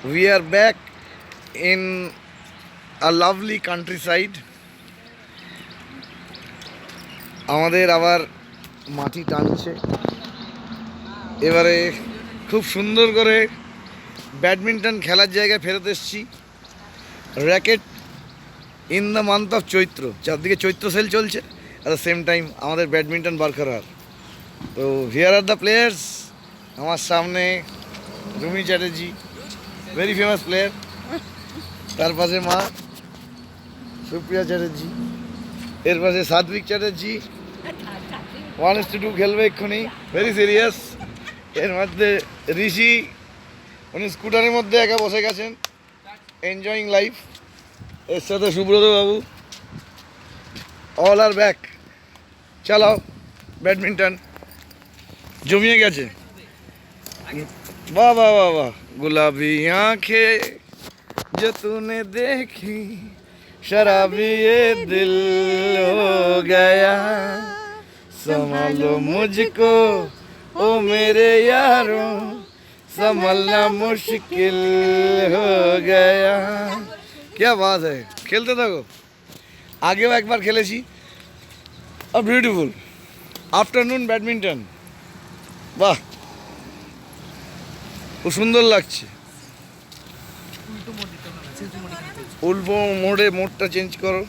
We are back in a lovely countryside. আমাদের আবার মাটি টানছে। এবারে খুব সুন্দর করে ব্যাডমিন্টন খেলার জায়গায় ফেরত এসেছি। Racket in the month of Chaitra, চারদিকে চৈত্র সেল চলছে, অ্যাট দ্য সেম টাইম আমাদের ব্যাডমিন্টন বরকরার। তো হিয়ার আর দ্য প্লেয়ার্স। আমার সামনে Rumi Chatterjee, very famous player. তার পাশে মা সুপ্রিয়া চ্যাটার্জি, এর পাশে সাত্বিক চ্যাটার্জি, 1:2 খেলবে এক্ষুনি, ভেরি সিরিয়াস। এর মধ্যে ঋষি, উনি স্কুটারের মধ্যে একা বসে গেছেন, এনজয়িং লাইফ। এর সাথে সুব্রত বাবু। অল আর ব্যাক। চালাও ব্যাডমিন্টন, জমিয়ে গেছে। वाह वाह वाह वाह। गुलाबी आंखें जो तूने देखी, शराबी ये दिल हो गया, संभालो मुझको ओ मेरे यारों, संभलना मुश्किल हो गया। क्या बात है, खेलते থাকো। আগেও একবার খেলেছি। A beautiful afternoon badminton. বাহ, খুব সুন্দর লাগছে। উল্টো মোড়ে মোড়টা চেঞ্জ করো।